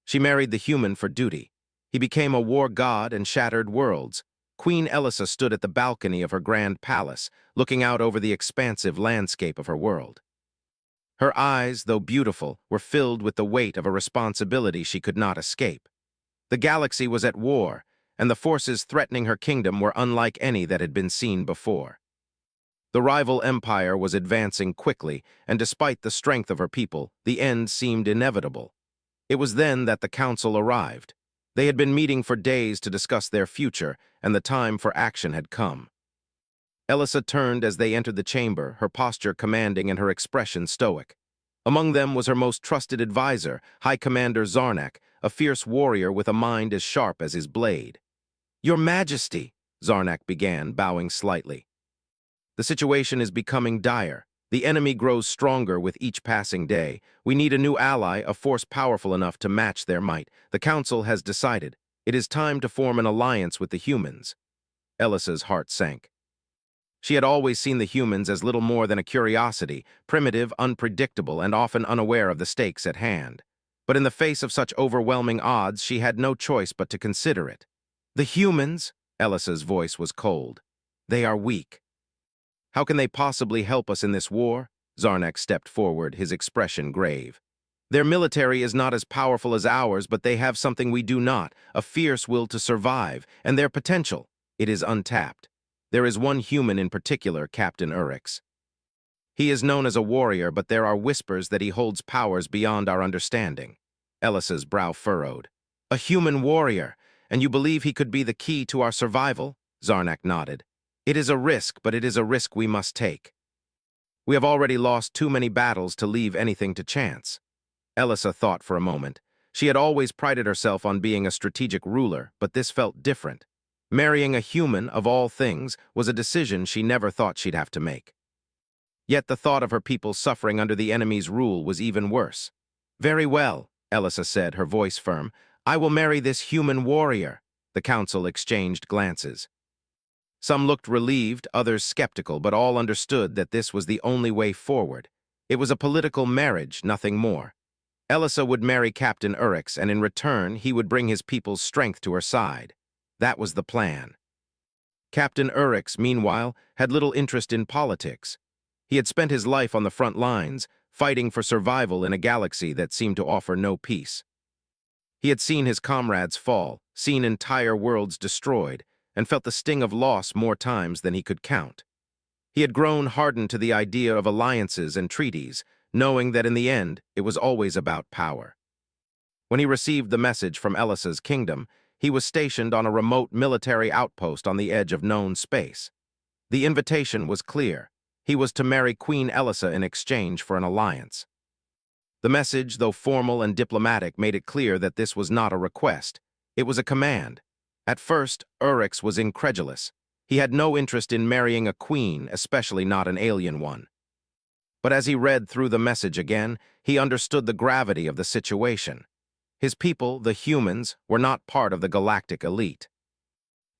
She married the human for duty. He became a war god and shattered worlds. Queen Elissa stood at the balcony of her grand palace, looking out over the expansive landscape of her world. Her eyes, though beautiful, were filled with the weight of a responsibility she could not escape. The galaxy was at war, and the forces threatening her kingdom were unlike any that had been seen before. The rival empire was advancing quickly, and despite the strength of her people, the end seemed inevitable. It was then that the council arrived. They had been meeting for days to discuss their future, and the time for action had come. Elissa turned as they entered the chamber, her posture commanding and her expression stoic. Among them was her most trusted advisor, High Commander Zarnak, a fierce warrior with a mind as sharp as his blade. "Your Majesty," Zarnak began, bowing slightly. "The situation is becoming dire. The enemy grows stronger with each passing day. We need a new ally, a force powerful enough to match their might. The Council has decided. It is time to form an alliance with the humans." Elissa's heart sank. She had always seen the humans as little more than a curiosity, primitive, unpredictable, and often unaware of the stakes at hand. But in the face of such overwhelming odds, she had no choice but to consider it. "The humans?" Elissa's voice was cold. "They are weak. How can they possibly help us in this war?" Zarnak stepped forward, his expression grave. "Their military is not as powerful as ours, but they have something we do not, a fierce will to survive, and their potential, it is untapped. There is one human in particular, Captain Orcs. He is known as a warrior, but there are whispers that he holds powers beyond our understanding." Elissa's brow furrowed. "A human warrior, and you believe he could be the key to our survival?" Zarnak nodded. "It is a risk, but it is a risk we must take. We have already lost too many battles to leave anything to chance." Elissa thought for a moment. She had always prided herself on being a strategic ruler, but this felt different. Marrying a human, of all things, was a decision she never thought she'd have to make. Yet the thought of her people suffering under the enemy's rule was even worse. "Very well," Elissa said, her voice firm. "I will marry this human warrior." The council exchanged glances. Some looked relieved, others skeptical, but all understood that this was the only way forward. It was a political marriage, nothing more. Elissa would marry Captain Orcs, and in return, he would bring his people's strength to her side. That was the plan. Captain Orcs, meanwhile, had little interest in politics. He had spent his life on the front lines, fighting for survival in a galaxy that seemed to offer no peace. He had seen his comrades fall, seen entire worlds destroyed, and felt the sting of loss more times than he could count. He had grown hardened to the idea of alliances and treaties, knowing that in the end, it was always about power. When he received the message from Elissa's kingdom, he was stationed on a remote military outpost on the edge of known space. The invitation was clear. He was to marry Queen Elissa in exchange for an alliance. The message, though formal and diplomatic, made it clear that this was not a request. It was a command. At first, Orcs was incredulous. He had no interest in marrying a queen, especially not an alien one. But as he read through the message again, he understood the gravity of the situation. His people, the humans, were not part of the galactic elite.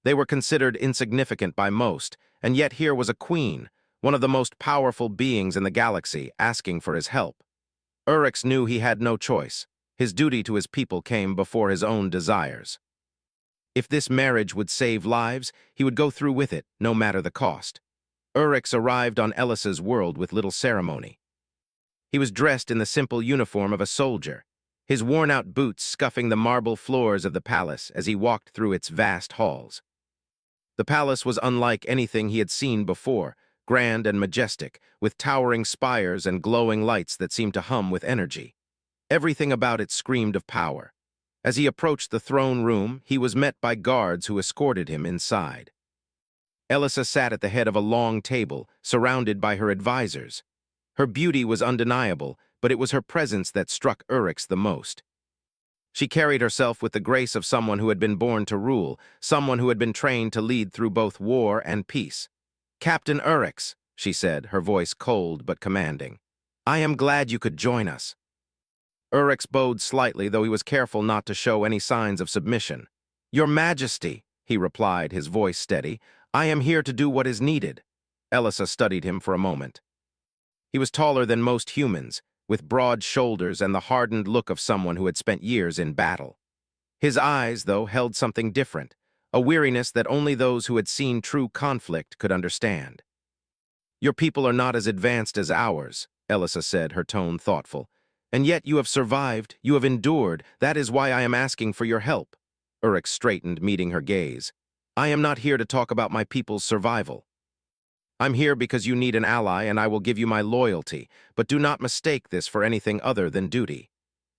They were considered insignificant by most, and yet here was a queen, one of the most powerful beings in the galaxy, asking for his help. Orcs knew he had no choice. His duty to his people came before his own desires. If this marriage would save lives, he would go through with it, no matter the cost. Orcs arrived on Elissa's world with little ceremony. He was dressed in the simple uniform of a soldier, his worn-out boots scuffing the marble floors of the palace as he walked through its vast halls. The palace was unlike anything he had seen before, grand and majestic, with towering spires and glowing lights that seemed to hum with energy. Everything about it screamed of power. As he approached the throne room, he was met by guards who escorted him inside. Elissa sat at the head of a long table, surrounded by her advisors. Her beauty was undeniable, but it was her presence that struck Orcs the most. She carried herself with the grace of someone who had been born to rule, someone who had been trained to lead through both war and peace. "Captain Orcs," she said, her voice cold but commanding. "I am glad you could join us." Orcs bowed slightly, though he was careful not to show any signs of submission. "Your Majesty," he replied, his voice steady, "I am here to do what is needed." Elissa studied him for a moment. He was taller than most humans, with broad shoulders and the hardened look of someone who had spent years in battle. His eyes, though, held something different, a weariness that only those who had seen true conflict could understand. "Your people are not as advanced as ours," Elissa said, her tone thoughtful. "And yet you have survived, you have endured. That is why I am asking for your help." Urix straightened, meeting her gaze. "I am not here to talk about my people's survival. I'm here because you need an ally, and I will give you my loyalty, but do not mistake this for anything other than duty."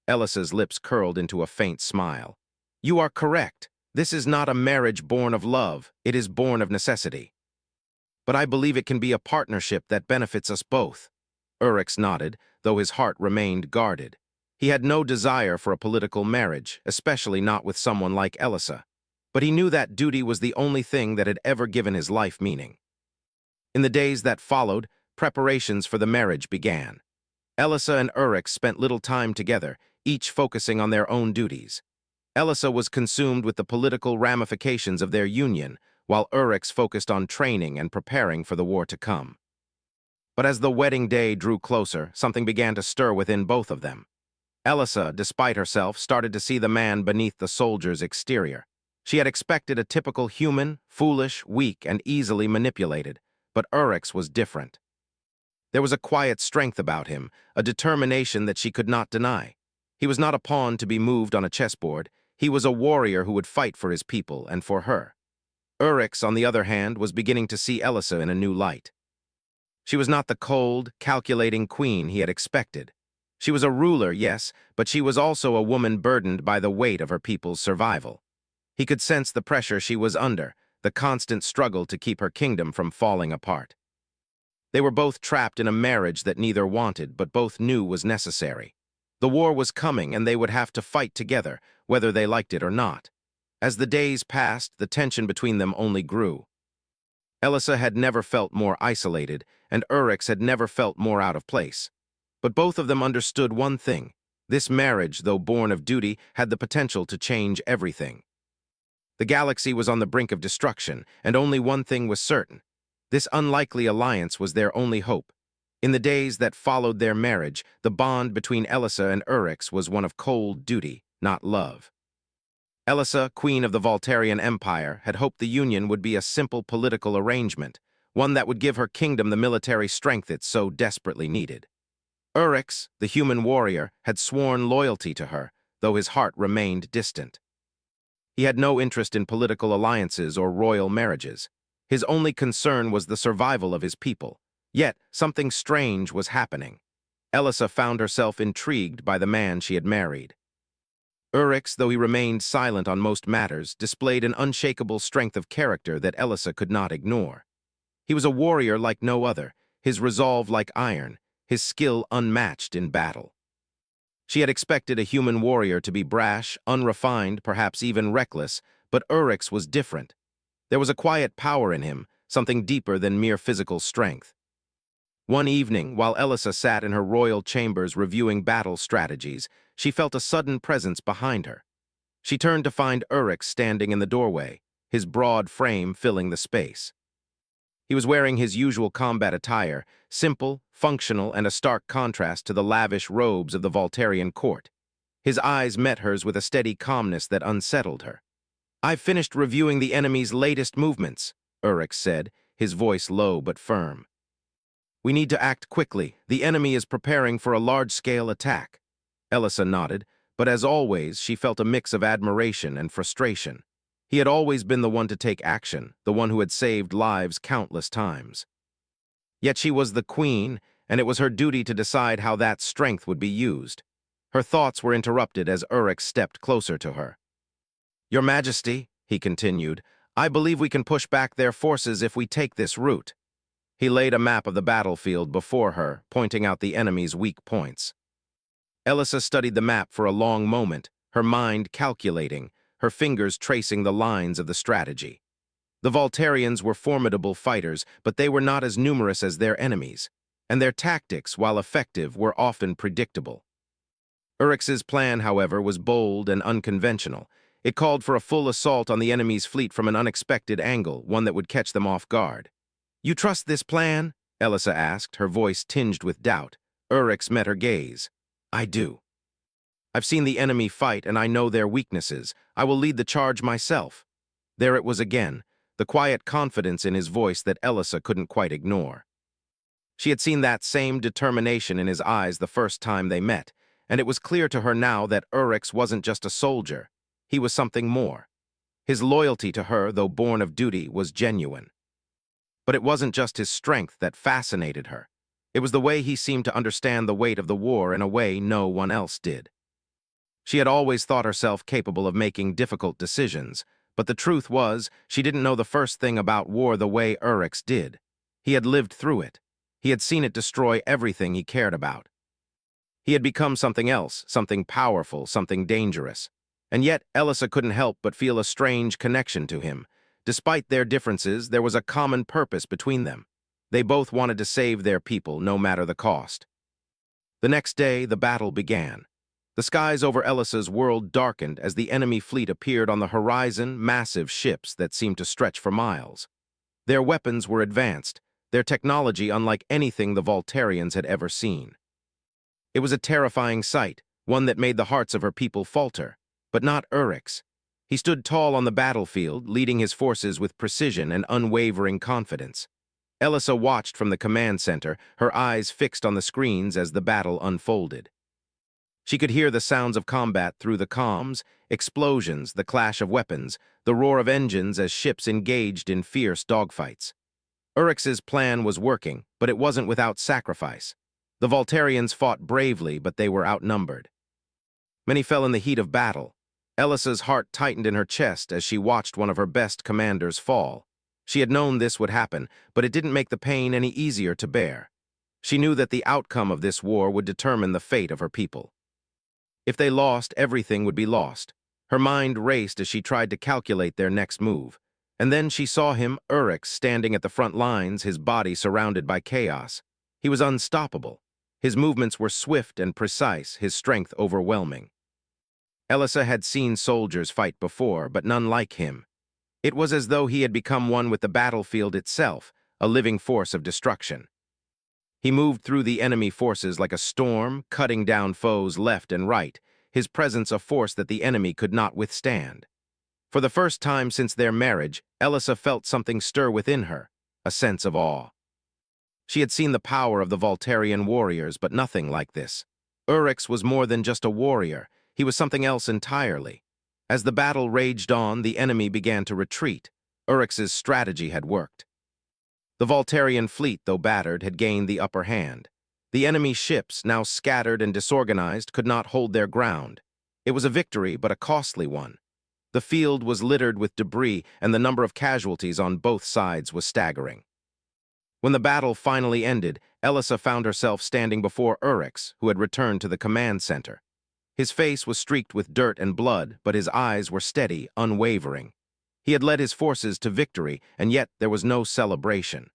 Elissa's lips curled into a faint smile. "You are correct. This is not a marriage born of love. It is born of necessity. But I believe it can be a partnership that benefits us both." Urix nodded, though his heart remained guarded. He had no desire for a political marriage, especially not with someone like Elissa. But he knew that duty was the only thing that had ever given his life meaning. In the days that followed, preparations for the marriage began. Elissa and Urix spent little time together, each focusing on their own duties. Elissa was consumed with the political ramifications of their union, while Urix focused on training and preparing for the war to come. But as the wedding day drew closer, something began to stir within both of them. Elissa, despite herself, started to see the man beneath the soldier's exterior. She had expected a typical human, foolish, weak, and easily manipulated, but Urix was different. There was a quiet strength about him, a determination that she could not deny. He was not a pawn to be moved on a chessboard. He was a warrior who would fight for his people and for her. Urix, on the other hand, was beginning to see Elissa in a new light. She was not the cold, calculating queen he had expected. She was a ruler, yes, but she was also a woman burdened by the weight of her people's survival. He could sense the pressure she was under, the constant struggle to keep her kingdom from falling apart. They were both trapped in a marriage that neither wanted but both knew was necessary. The war was coming and they would have to fight together, whether they liked it or not. As the days passed, the tension between them only grew. Elissa had never felt more isolated, and Urix had never felt more out of place. But both of them understood one thing. This marriage, though born of duty, had the potential to change everything. The galaxy was on the brink of destruction, and only one thing was certain. This unlikely alliance was their only hope. In the days that followed their marriage, the bond between Elissa and Urix was one of cold duty, not love. Elissa, queen of the Voltarian Empire, had hoped the union would be a simple political arrangement, one that would give her kingdom the military strength it so desperately needed. Urix, the human warrior, had sworn loyalty to her, though his heart remained distant. He had no interest in political alliances or royal marriages. His only concern was the survival of his people. Yet, something strange was happening. Elissa found herself intrigued by the man she had married. Urix, though he remained silent on most matters, displayed an unshakable strength of character that Elissa could not ignore. He was a warrior like no other, his resolve like iron, his skill unmatched in battle. She had expected a human warrior to be brash, unrefined, perhaps even reckless, but Urix was different. There was a quiet power in him, something deeper than mere physical strength. One evening, while Elissa sat in her royal chambers reviewing battle strategies, she felt a sudden presence behind her. She turned to find Urix standing in the doorway, his broad frame filling the space. He was wearing his usual combat attire, simple, functional, and a stark contrast to the lavish robes of the Voltarian court. His eyes met hers with a steady calmness that unsettled her. "I've finished reviewing the enemy's latest movements," Urix said, his voice low but firm. "We need to act quickly. The enemy is preparing for a large-scale attack." Elissa nodded, but as always, she felt a mix of admiration and frustration. He had always been the one to take action, the one who had saved lives countless times. Yet she was the queen, and it was her duty to decide how that strength would be used. Her thoughts were interrupted as Urix stepped closer to her. "Your Majesty," he continued, "I believe we can push back their forces if we take this route." He laid a map of the battlefield before her, pointing out the enemy's weak points. Elissa studied the map for a long moment, her mind calculating, her fingers tracing the lines of the strategy. The Voltarians were formidable fighters, but they were not as numerous as their enemies, and their tactics, while effective, were often predictable. Urix's plan, however, was bold and unconventional. It called for a full assault on the enemy's fleet from an unexpected angle, one that would catch them off guard. "You trust this plan?" Elissa asked, her voice tinged with doubt. Urix met her gaze. I do. I've seen the enemy fight and I know their weaknesses. I will lead the charge myself. There it was again, the quiet confidence in his voice that Elissa couldn't quite ignore. She had seen that same determination in his eyes the first time they met, and it was clear to her now that Urix wasn't just a soldier. He was something more. His loyalty to her, though born of duty, was genuine. But it wasn't just his strength that fascinated her. It was the way he seemed to understand the weight of the war in a way no one else did. She had always thought herself capable of making difficult decisions, but the truth was, she didn't know the first thing about war the way Urix did. He had lived through it. He had seen it destroy everything he cared about. He had become something else, something powerful, something dangerous. And yet, Elissa couldn't help but feel a strange connection to him. Despite their differences, there was a common purpose between them. They both wanted to save their people, no matter the cost. The next day, the battle began. The skies over Elissa's world darkened as the enemy fleet appeared on the horizon, massive ships that seemed to stretch for miles. Their weapons were advanced, their technology unlike anything the Voltarians had ever seen. It was a terrifying sight, one that made the hearts of her people falter. But not Urix. He stood tall on the battlefield, leading his forces with precision and unwavering confidence. Elissa watched from the command center, her eyes fixed on the screens as the battle unfolded. She could hear the sounds of combat through the comms, explosions, the clash of weapons, the roar of engines as ships engaged in fierce dogfights. Urix's plan was working, but it wasn't without sacrifice. The Voltarians fought bravely, but they were outnumbered. Many fell in the heat of battle. Elissa's heart tightened in her chest as she watched one of her best commanders fall. She had known this would happen, but it didn't make the pain any easier to bear. She knew that the outcome of this war would determine the fate of her people. If they lost, everything would be lost. Her mind raced as she tried to calculate their next move. And then she saw him, Urix, standing at the front lines, his body surrounded by chaos. He was unstoppable. His movements were swift and precise, his strength overwhelming. Elissa had seen soldiers fight before, but none like him. It was as though he had become one with the battlefield itself, a living force of destruction. He moved through the enemy forces like a storm, cutting down foes left and right, his presence a force that the enemy could not withstand. For the first time since their marriage, Elissa felt something stir within her, a sense of awe. She had seen the power of the Voltarian warriors, but nothing like this. Urix was more than just a warrior. He was something else entirely. As the battle raged on, the enemy began to retreat. Urix's strategy had worked. The Voltarian fleet, though battered, had gained the upper hand. The enemy ships, now scattered and disorganized, could not hold their ground. It was a victory, but a costly one. The field was littered with debris, and the number of casualties on both sides was staggering. When the battle finally ended, Elissa found herself standing before Urix, who had returned to the command center. His face was streaked with dirt and blood, but his eyes were steady, unwavering. He had led his forces to victory, and yet there was no celebration.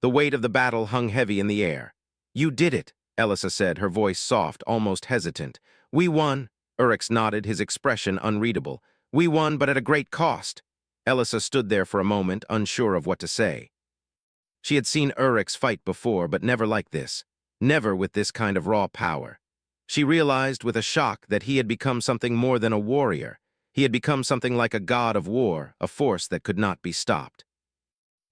The weight of the battle hung heavy in the air. "You did it," Elissa said, her voice soft, almost hesitant. "We won." Urix nodded, his expression unreadable. "We won, but at a great cost." Elissa stood there for a moment, unsure of what to say. She had seen Urix fight before, but never like this. Never with this kind of raw power. She realized with a shock that he had become something more than a warrior. He had become something like a god of war, a force that could not be stopped.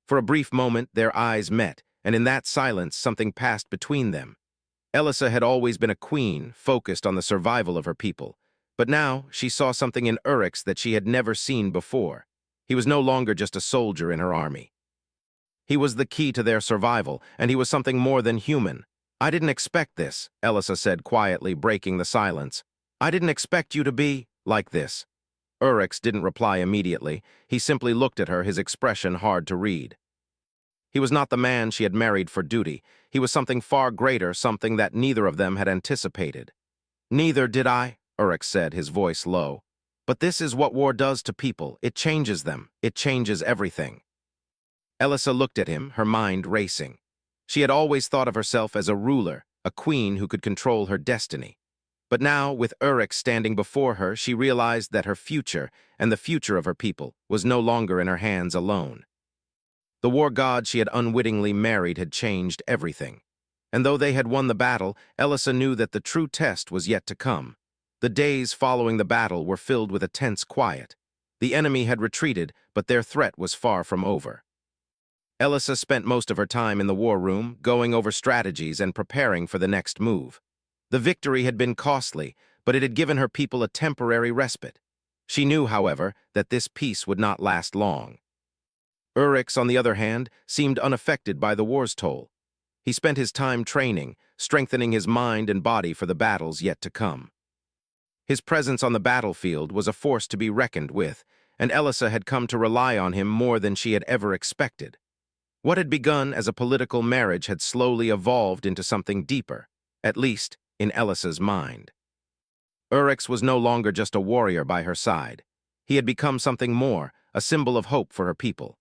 For a brief moment, their eyes met, and in that silence, something passed between them. Elissa had always been a queen, focused on the survival of her people. But now, she saw something in Urix that she had never seen before. He was no longer just a soldier in her army. He was the key to their survival, and he was something more than human. "I didn't expect this," Elissa said quietly, breaking the silence. "I didn't expect you to be like this." Urix didn't reply immediately. He simply looked at her, his expression hard to read. He was not the man she had married for duty. He was something far greater, something that neither of them had anticipated. "Neither did I," Urix said, his voice low. "But this is what war does to people. It changes them. It changes everything." Elissa looked at him, her mind racing. She had always thought of herself as a ruler, a queen who could control her destiny. But now, with Urix standing before her, she realized that her future, and the future of her people, was no longer in her hands alone. The war god she had unwittingly married had changed everything. And though they had won the battle, Elisa knew that the true test was yet to come. The days following the battle were filled with a tense quiet. The enemy had retreated, but their threat was far from over. Elisa spent most of her time in the war room, going over strategies and preparing for the next move. The victory had been costly, but it had given her people a temporary respite. She knew, however, that this peace would not last long. Orcs, on the other hand, seemed unaffected by the war's toll. He spent his time training, strengthening his mind and body for the battles yet to come. His presence on the battlefield was a force to be reckoned with, and Elisa had come to rely on him more than she had ever expected. What had begun as a political marriage had slowly evolved into something deeper, at least in Elisa's mind. Orcs was no longer just a warrior by her side. He had become something more, a symbol of hope for her people.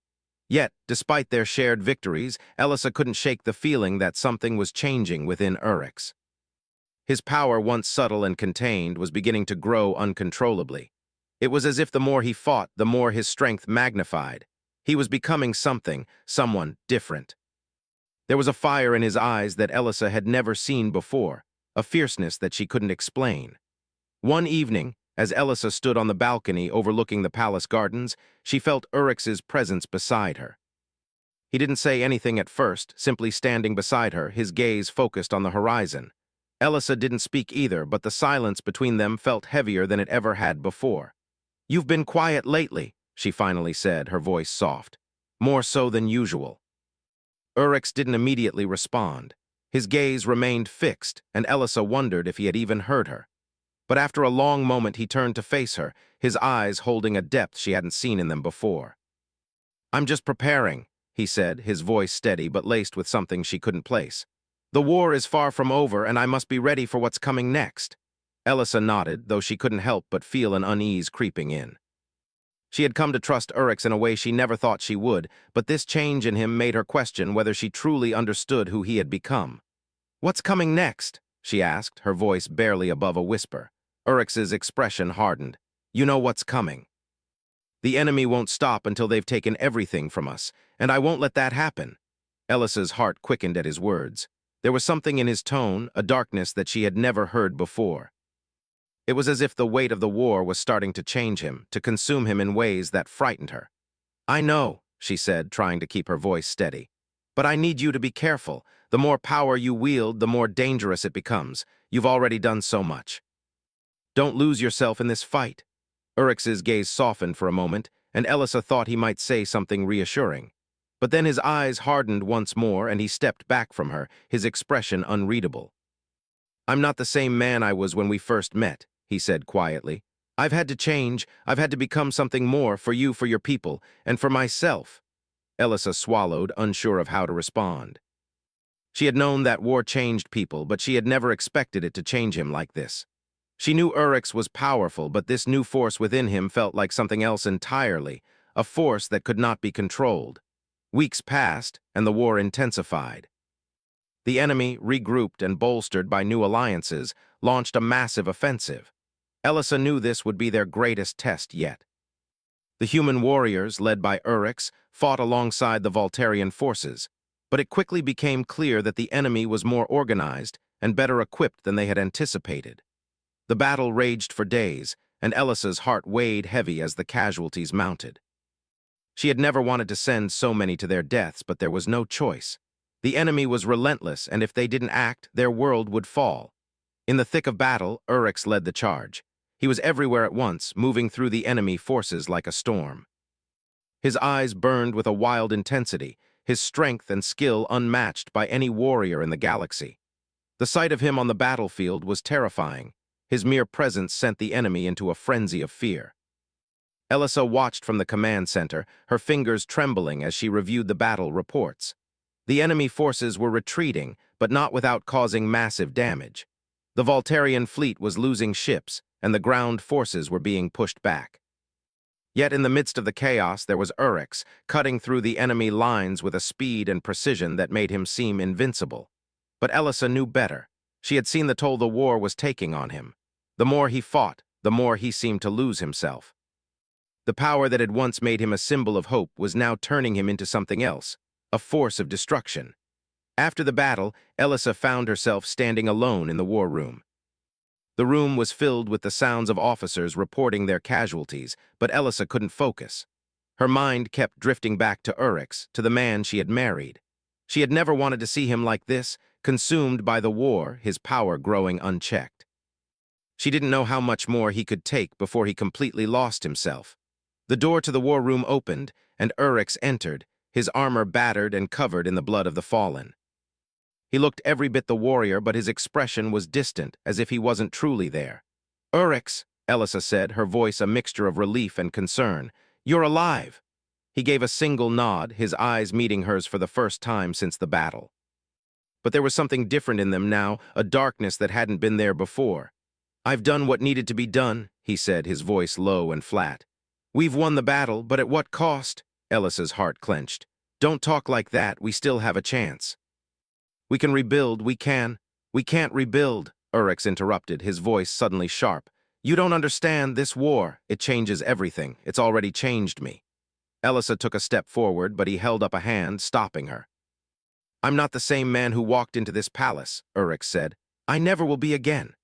Yet, despite their shared victories, Elisa couldn't shake the feeling that something was changing within Orcs. His power, once subtle and contained, was beginning to grow uncontrollably. It was as if the more he fought, the more his strength magnified. He was becoming someone different. There was a fire in his eyes that Elisa had never seen before, a fierceness that she couldn't explain. One evening, as Elisa stood on the balcony overlooking the palace gardens, she felt Orcs's presence beside her. He didn't say anything at first, simply standing beside her, his gaze focused on the horizon. Elisa didn't speak either, but the silence between them felt heavier than it ever had before. "You've been quiet lately," she finally said, her voice soft. "More so than usual." Orcs didn't immediately respond. His gaze remained fixed, and Elisa wondered if he had even heard her. But after a long moment he turned to face her, his eyes holding a depth she hadn't seen in them before. "I'm just preparing," he said, his voice steady but laced with something she couldn't place. "The war is far from over, and I must be ready for what's coming next." Elisa nodded, though she couldn't help but feel an unease creeping in. She had come to trust Orcs in a way she never thought she would, but this change in him made her question whether she truly understood who he had become. "What's coming next?" she asked, her voice barely above a whisper. Orcs's expression hardened. "You know what's coming. The enemy won't stop until they've taken everything from us, and I won't let that happen." Elisa's heart quickened at his words. There was something in his tone, a darkness that she had never heard before. It was as if the weight of the war was starting to change him, to consume him in ways that frightened her. "I know," she said, trying to keep her voice steady. "But I need you to be careful. The more power you wield, the more dangerous it becomes. You've already done so much. Don't lose yourself in this fight." Orcs's gaze softened for a moment, and Elisa thought he might say something reassuring. But then his eyes hardened once more, and he stepped back from her, his expression unreadable. "I'm not the same man I was when we first met," he said quietly. "I've had to change. I've had to become something more for you, for your people, and for myself." Elisa swallowed, unsure of how to respond. She had known that war changed people, but she had never expected it to change him like this. She knew Orcs was powerful, but this new force within him felt like something else entirely, a force that could not be controlled. Weeks passed, and the war intensified. The enemy, regrouped and bolstered by new alliances, launched a massive offensive. Elisa knew this would be their greatest test yet. The human warriors, led by Orcs, fought alongside the Voltarian forces, but it quickly became clear that the enemy was more organized and better equipped than they had anticipated. The battle raged for days, and Elisa's heart weighed heavy as the casualties mounted. She had never wanted to send so many to their deaths, but there was no choice. The enemy was relentless, and if they didn't act, their world would fall. In the thick of battle, Orcs led the charge. He was everywhere at once, moving through the enemy forces like a storm. His eyes burned with a wild intensity, his strength and skill unmatched by any warrior in the galaxy. The sight of him on the battlefield was terrifying. His mere presence sent the enemy into a frenzy of fear. Elisa watched from the command center, her fingers trembling as she reviewed the battle reports. The enemy forces were retreating, but not without causing massive damage. The Voltarian fleet was losing ships, and the ground forces were being pushed back. Yet in the midst of the chaos, there was Orcs, cutting through the enemy lines with a speed and precision that made him seem invincible. But Elisa knew better. She had seen the toll the war was taking on him. The more he fought, the more he seemed to lose himself. The power that had once made him a symbol of hope was now turning him into something else, a force of destruction. After the battle, Elissa found herself standing alone in the war room. The room was filled with the sounds of officers reporting their casualties, but Elissa couldn't focus. Her mind kept drifting back to Urix, to the man she had married. She had never wanted to see him like this, consumed by the war, his power growing unchecked. She didn't know how much more he could take before he completely lost himself. The door to the war room opened, and Urix entered, his armor battered and covered in the blood of the fallen. He looked every bit the warrior, but his expression was distant, as if he wasn't truly there. "Urix," Elissa said, her voice a mixture of relief and concern. "You're alive." He gave a single nod, his eyes meeting hers for the first time since the battle. But there was something different in them now, a darkness that hadn't been there before. "I've done what needed to be done," he said, his voice low and flat. "We've won the battle, but at what cost?" Elissa's heart clenched. "Don't talk like that, we still have a chance." "We can rebuild, we can." "We can't rebuild," Urix interrupted, his voice suddenly sharp. "You don't understand this war. It changes everything. It's already changed me." Elissa took a step forward, but he held up a hand, stopping her. "I'm not the same man who walked into this palace," Urix said. "I never will be again."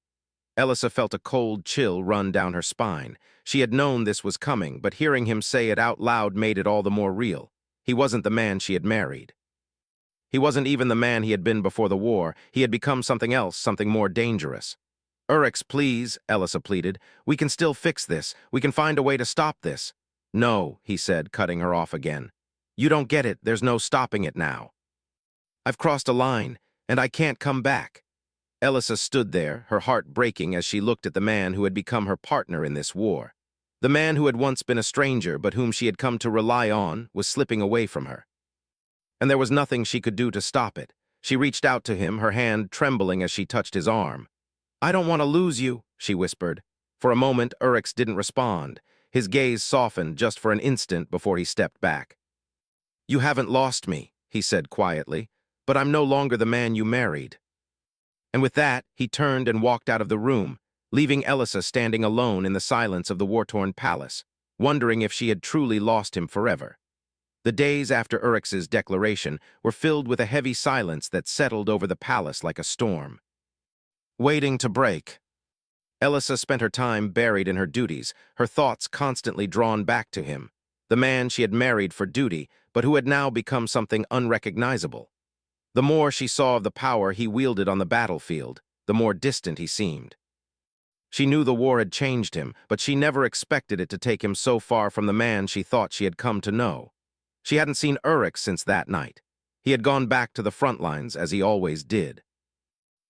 Elissa felt a cold chill run down her spine. She had known this was coming, but hearing him say it out loud made it all the more real. He wasn't the man she had married. He wasn't even the man he had been before the war. He had become something else, something more dangerous. "Urix, please," Elissa pleaded. "We can still fix this. We can find a way to stop this." "No," he said, cutting her off again. "You don't get it. There's no stopping it now. I've crossed a line, and I can't come back." Elissa stood there, her heart breaking as she looked at the man who had become her partner in this war. The man who had once been a stranger, but whom she had come to rely on, was slipping away from her. And there was nothing she could do to stop it. She reached out to him, her hand trembling as she touched his arm. "I don't want to lose you," she whispered. For a moment, Urix didn't respond. His gaze softened just for an instant before he stepped back. "You haven't lost me," he said quietly, "but I'm no longer the man you married." And with that, he turned and walked out of the room, leaving Elissa standing alone in the silence of the war-torn palace, wondering if she had truly lost him forever. The days after Urix's declaration were filled with a heavy silence that settled over the palace like a storm. Waiting to break. Elissa spent her time buried in her duties, her thoughts constantly drawn back to him, the man she had married for duty, but who had now become something unrecognizable. The more she saw of the power he wielded on the battlefield, the more distant he seemed. She knew the war had changed him, but she never expected it to take him so far from the man she thought she had come to know. She hadn't seen Urix since that night. He had gone back to the front lines, as he always did.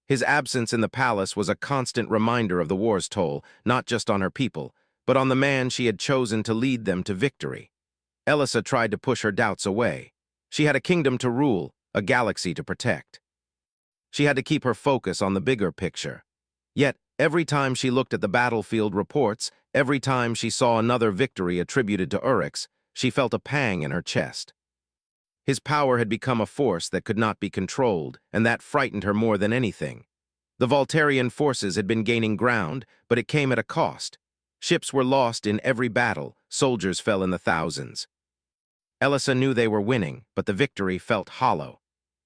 His absence in the palace was a constant reminder of the war's toll, not just on her people, but on the man she had chosen to lead them to victory. Elissa tried to push her doubts away. She had a kingdom to rule, a galaxy to protect. She had to keep her focus on the bigger picture. Yet, every time she looked at the battlefield reports, every time she saw another victory attributed to Urix, she felt a pang in her chest. His power had become a force that could not be controlled, and that frightened her more than anything. The Voltarian forces had been gaining ground, but it came at a cost. Ships were lost in every battle, soldiers fell in the thousands. Elissa knew they were winning, but the victory felt hollow.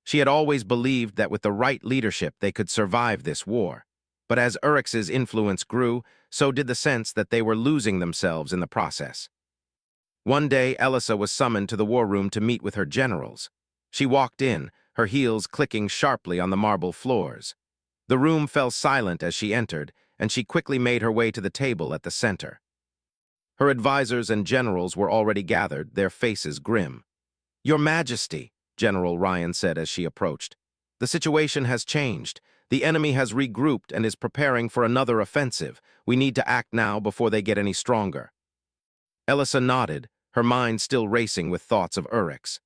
She had always believed that with the right leadership they could survive this war. But as Urix's influence grew, so did the sense that they were losing themselves in the process. One day, Elissa was summoned to the war room to meet with her generals. She walked in, her heels clicking sharply on the marble floors. The room fell silent as she entered, and she quickly made her way to the table at the center. Her advisors and generals were already gathered, their faces grim. "Your Majesty," General Ryan said as she approached, "the situation has changed. The enemy has regrouped and is preparing for another offensive. We need to act now before they get any stronger." Elissa nodded, her mind still racing with thoughts of Urix.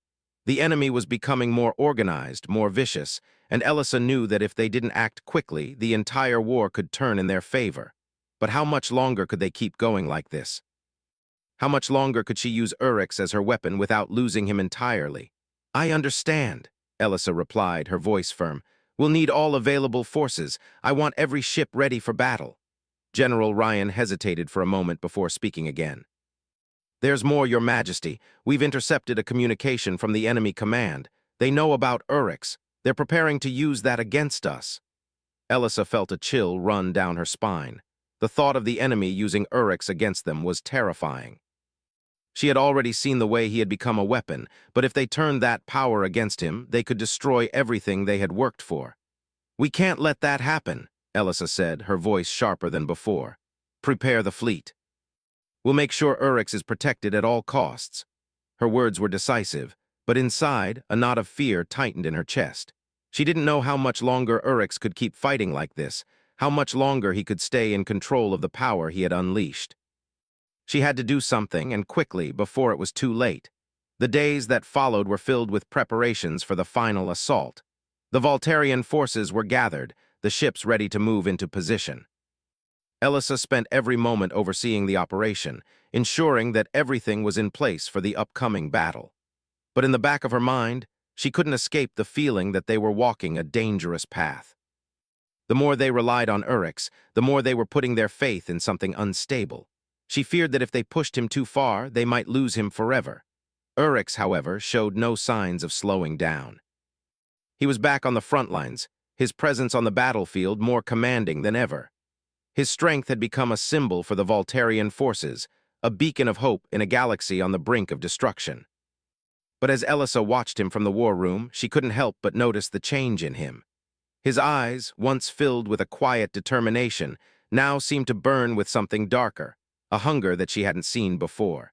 The enemy was becoming more organized, more vicious, and Elissa knew that if they didn't act quickly, the entire war could turn in their favor. But how much longer could they keep going like this? How much longer could she use Urix as her weapon without losing him entirely? "I understand," Elissa replied, her voice firm. "We'll need all available forces. I want every ship ready for battle." General Ryan hesitated for a moment before speaking again. "There's more, Your Majesty. We've intercepted a communication from the enemy command. They know about Urix. They're preparing to use that against us. Elissa felt a chill run down her spine. The thought of the enemy using Orcs against them was terrifying. She had already seen the way he had become a weapon, but if they turned that power against him, they could destroy everything they had worked for. "We can't let that happen," Elissa said, her voice sharper than before. "Prepare the fleet. We'll make sure Orcs is protected at all costs." Her words were decisive, but inside, a knot of fear tightened in her chest. She didn't know how much longer Orcs could keep fighting like this, how much longer he could stay in control of the power he had unleashed. She had to do something, and quickly, before it was too late. The days that followed were filled with preparations for the final assault. The Voltarian forces were gathered, the ships ready to move into position. Elissa spent every moment overseeing the operation, ensuring that everything was in place for the upcoming battle. But in the back of her mind, she couldn't escape the feeling that they were walking a dangerous path. The more they relied on Orcs, the more they were putting their faith in something unstable. She feared that if they pushed him too far, they might lose him forever. Orcs, however, showed no signs of slowing down. He was back on the front lines, his presence on the battlefield more commanding than ever. His strength had become a symbol for the Voltarian forces, a beacon of hope in a galaxy on the brink of destruction. But as Elissa watched him from the war room, she couldn't help but notice the change in him. His eyes, once filled with a quiet determination, now seemed to burn with something darker, a hunger that she hadn't seen before.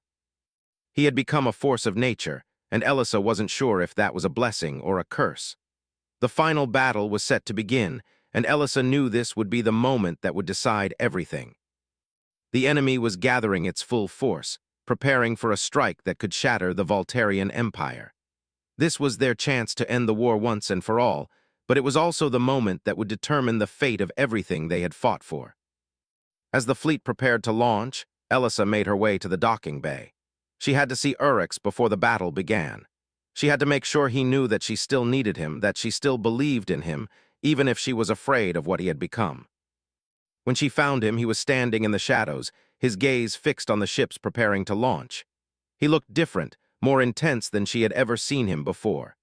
He had become a force of nature, and Elissa wasn't sure if that was a blessing or a curse. The final battle was set to begin, and Elissa knew this would be the moment that would decide everything. The enemy was gathering its full force, preparing for a strike that could shatter the Voltarian Empire. This was their chance to end the war once and for all, but it was also the moment that would determine the fate of everything they had fought for. As the fleet prepared to launch, Elissa made her way to the docking bay. She had to see Orcs before the battle began. She had to make sure he knew that she still needed him, that she still believed in him, even if she was afraid of what he had become. When she found him, he was standing in the shadows, his gaze fixed on the ships preparing to launch. He looked different, more intense than she had ever seen him before.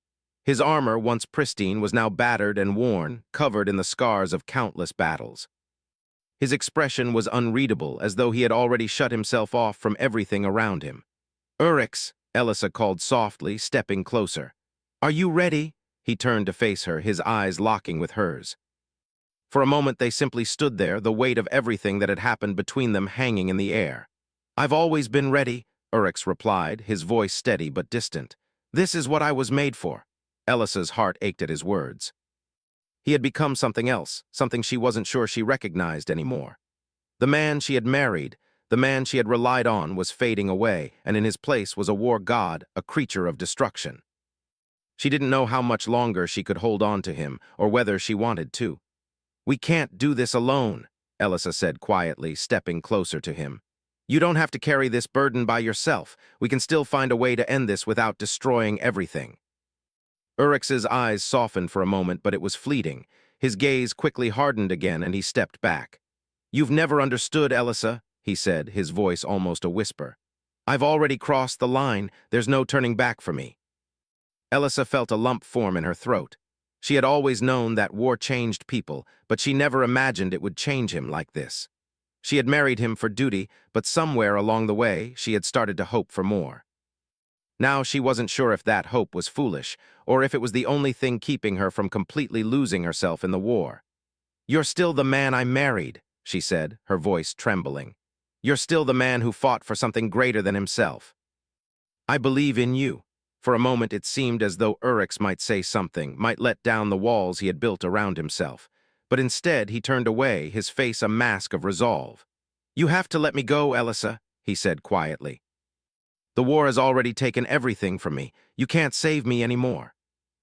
His armor, once pristine, was now battered and worn, covered in the scars of countless battles. His expression was unreadable, as though he had already shut himself off from everything around him. "Orcs," Elissa called softly, stepping closer. "Are you ready?" He turned to face her, his eyes locking with hers. For a moment they simply stood there, the weight of everything that had happened between them hanging in the air. "I've always been ready," Orcs replied, his voice steady but distant. "This is what I was made for." Elissa's heart ached at his words. He had become something else, something she wasn't sure she recognized anymore. The man she had married, the man she had relied on, was fading away, and in his place was a war god, a creature of destruction. She didn't know how much longer she could hold on to him, or whether she wanted to. "We can't do this alone," Elissa said quietly, stepping closer to him. "You don't have to carry this burden by yourself. We can still find a way to end this without destroying everything." Urix's eyes softened for a moment, but it was fleeting. His gaze quickly hardened again, and he stepped back. "You've never understood, Elissa," he said, his voice almost a whisper. "I've already crossed the line. There's no turning back for me." Elissa felt a lump form in her throat. She had always known that war changed people, but she never imagined it would change him like this. She had married him for duty, but somewhere along the way, she had started to hope for more. Now she wasn't sure if that hope was foolish, or if it was the only thing keeping her from completely losing herself in the war. "You're still the man I married," she said, her voice trembling. "You're still the man who fought for something greater than himself. I believe in you." For a moment it seemed as though Urix might say something, might let down the walls he had built around himself. But instead he turned away, his face a mask of resolve. "You have to let me go, Elissa," he said quietly. "The war has already taken everything from me. You can't save me anymore."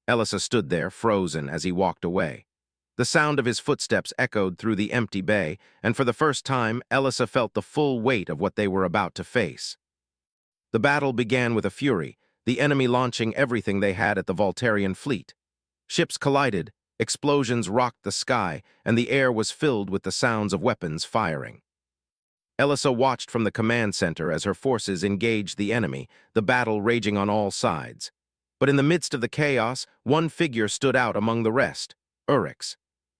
Elissa stood there, frozen, as he walked away. The sound of his footsteps echoed through the empty bay, and for the first time, Elissa felt the full weight of what they were about to face. The battle began with a fury, the enemy launching everything they had at the Voltarian fleet. Ships collided, explosions rocked the sky, and the air was filled with the sounds of weapons firing. Elissa watched from the command center as her forces engaged the enemy, the battle raging on all sides. But in the midst of the chaos, one figure stood out among the rest, Urix.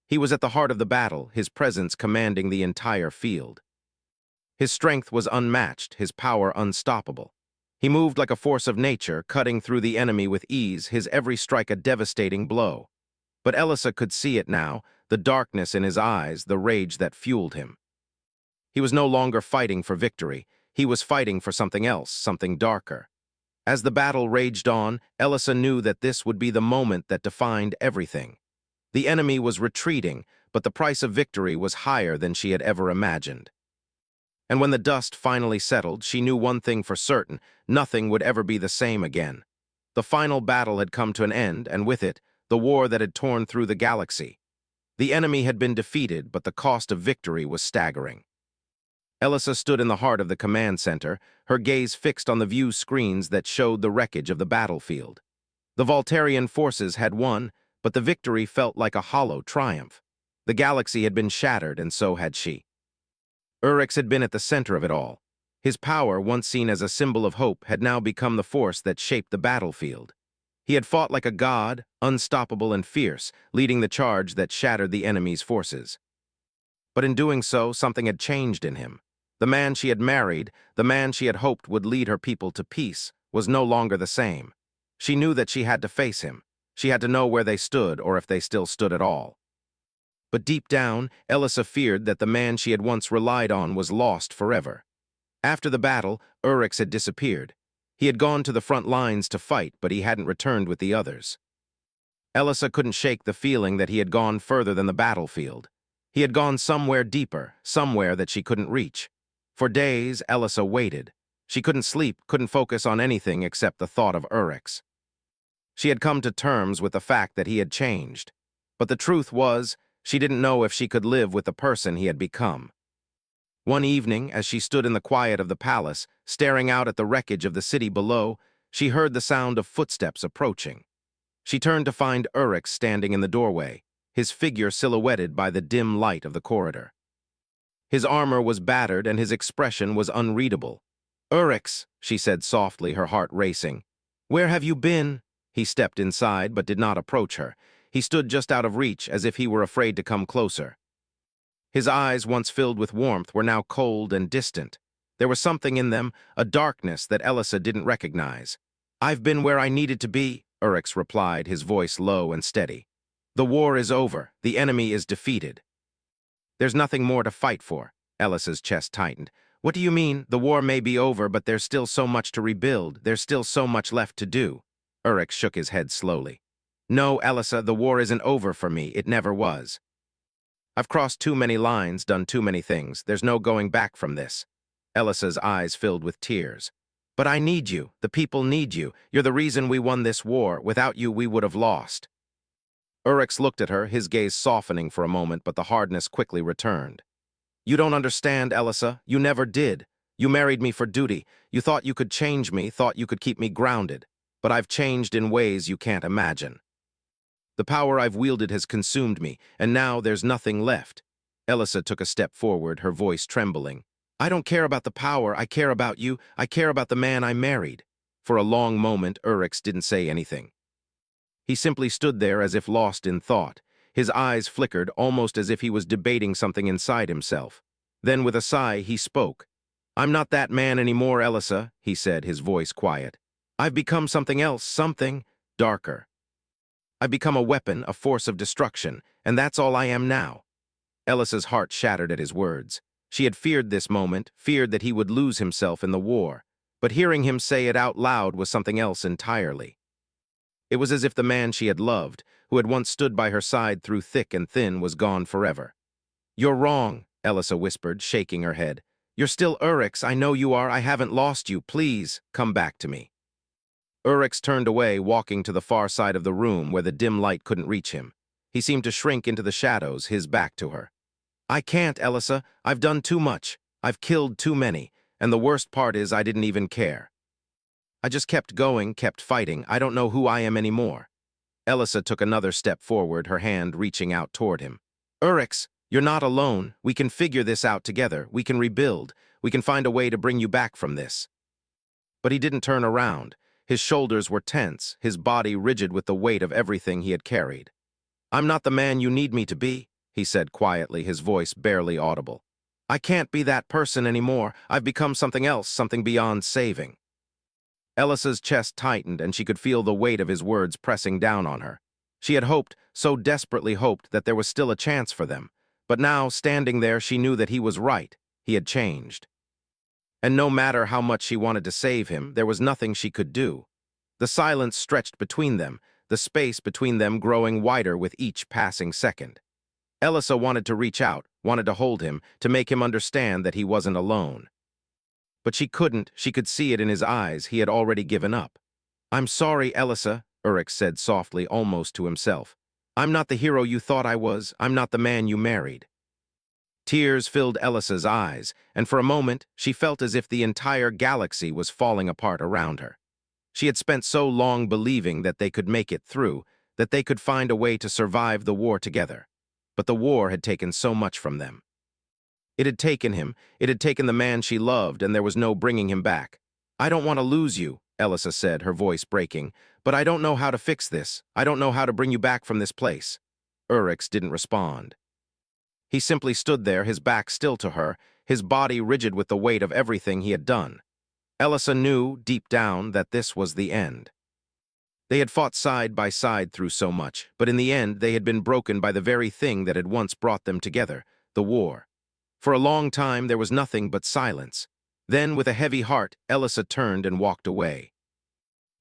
He was at the heart of the battle, his presence commanding the entire field. His strength was unmatched, his power unstoppable. He moved like a force of nature, cutting through the enemy with ease, his every strike a devastating blow. But Elisa could see it now, the darkness in his eyes, the rage that fueled him. He was no longer fighting for victory. He was fighting for something else, something darker. As the battle raged on, Elisa knew that this would be the moment that defined everything. The enemy was retreating, but the price of victory was higher than she had ever imagined. And when the dust finally settled, she knew one thing for certain: nothing would ever be the same again. The final battle had come to an end, and with it, the war that had torn through the galaxy. The enemy had been defeated, but the cost of victory was staggering. Elisa stood in the heart of the command center, her gaze fixed on the view screens that showed the wreckage of the battlefield. The Voltarian forces had won, but the victory felt like a hollow triumph. The galaxy had been shattered, and so had she. Urix had been at the center of it all. His power, once seen as a symbol of hope, had now become the force that shaped the battlefield. He had fought like a god, unstoppable and fierce, leading the charge that shattered the enemy's forces. But in doing so, something had changed in him. The man she had married, the man she had hoped would lead her people to peace, was no longer the same. She knew that she had to face him. She had to know where they stood, or if they still stood at all. But deep down, Elisa feared that the man she had once relied on was lost forever. After the battle, Urix had disappeared. He had gone to the front lines to fight, but he hadn't returned with the others. Elisa couldn't shake the feeling that he had gone further than the battlefield. He had gone somewhere deeper, somewhere that she couldn't reach. For days, Elisa waited. She couldn't sleep, couldn't focus on anything except the thought of Urix. She had come to terms with the fact that he had changed. But the truth was, she didn't know if she could live with the person he had become. One evening, as she stood in the quiet of the palace, staring out at the wreckage of the city below, she heard the sound of footsteps approaching. She turned to find Urix standing in the doorway, his figure silhouetted by the dim light of the corridor. His armor was battered and his expression was unreadable. "Urix," she said softly, her heart racing. "Where have you been?" He stepped inside but did not approach her. He stood just out of reach, as if he were afraid to come closer. His eyes, once filled with warmth, were now cold and distant. There was something in them, a darkness that Elisa didn't recognize. "I've been where I needed to be," Urix replied, his voice low and steady. "The war is over. The enemy is defeated." "There's nothing more to fight for." Elisa's chest tightened. "What do you mean? The war may be over, but there's still so much to rebuild. There's still so much left to do." Urix shook his head slowly. "No, Elisa, the war isn't over for me. It never was. I've crossed too many lines, done too many things. There's no going back from this." Elisa's eyes filled with tears. "But I need you. The people need you. You're the reason we won this war. Without you, we would have lost." Urix looked at her, his gaze softening for a moment, but the hardness quickly returned. "You don't understand, Elisa. You never did. You married me for duty. You thought you could change me, thought you could keep me grounded. But I've changed in ways you can't imagine. The power I've wielded has consumed me, and now there's nothing left." Elisa took a step forward, her voice trembling. "I don't care about the power. I care about you. I care about the man I married." For a long moment, Urix didn't say anything. He simply stood there as if lost in thought. His eyes flickered, almost as if he was debating something inside himself. Then, with a sigh, he spoke. "I'm not that man anymore, Elisa," he said, his voice quiet. "I've become something else, something darker. I've become a weapon, a force of destruction, and that's all I am now." Elisa's heart shattered at his words. She had feared this moment, feared that he would lose himself in the war. But hearing him say it out loud was something else entirely. It was as if the man she had loved, who had once stood by her side through thick and thin, was gone forever. "You're wrong," Elisa whispered, shaking her head. "You're still Urix. I know you are. I haven't lost you. Please, come back to me." Urix turned away, walking to the far side of the room where the dim light couldn't reach him. He seemed to shrink into the shadows, his back to her. "I can't, Elisa. I've done too much. I've killed too many. And the worst part is I didn't even care. I just kept going, kept fighting. I don't know who I am anymore." Elisa took another step forward, her hand reaching out toward him. "Urix, you're not alone. We can figure this out together. We can rebuild. We can find a way to bring you back from this." But he didn't turn around. His shoulders were tense, his body rigid with the weight of everything he had carried. "I'm not the man you need me to be," he said quietly, his voice barely audible. "I can't be that person anymore. I've become something else, something beyond saving." Elsa's chest tightened, and she could feel the weight of his words pressing down on her. She had hoped, so desperately hoped, that there was still a chance for them. But now, standing there, she knew that he was right. He had changed. And no matter how much she wanted to save him, there was nothing she could do. The silence stretched between them, the space between them growing wider with each passing second. Elsa wanted to reach out, wanted to hold him, to make him understand that he wasn't alone. But she couldn't. She could see it in his eyes. He had already given up. "I'm sorry, Elsa," Urix said softly, almost to himself. "I'm not the hero you thought I was. I'm not the man you married." Tears filled Elsa's eyes, and for a moment she felt as if the entire galaxy was falling apart around her. She had spent so long believing that they could make it through, that they could find a way to survive the war together. But the war had taken so much from them. It had taken him, it had taken the man she loved, and there was no bringing him back. "I don't want to lose you," Elsa said, her voice breaking, "but I don't know how to fix this. I don't know how to bring you back from this place." Urix didn't respond. He simply stood there, his back still to her, his body rigid with the weight of everything he had done. Elsa knew, deep down, that this was the end. They had fought side by side through so much, but in the end they had been broken by the very thing that had once brought them together, the war. For a long time there was nothing but silence. Then, with a heavy heart, Elsa turned and walked away.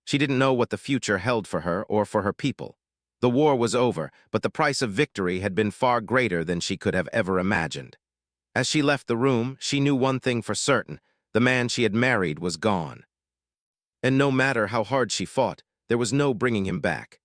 She didn't know what the future held for her or for her people. The war was over, but the price of victory had been far greater than she could have ever imagined. As she left the room, she knew one thing for certain: the man she had married was gone. And no matter how hard she fought, there was no bringing him back.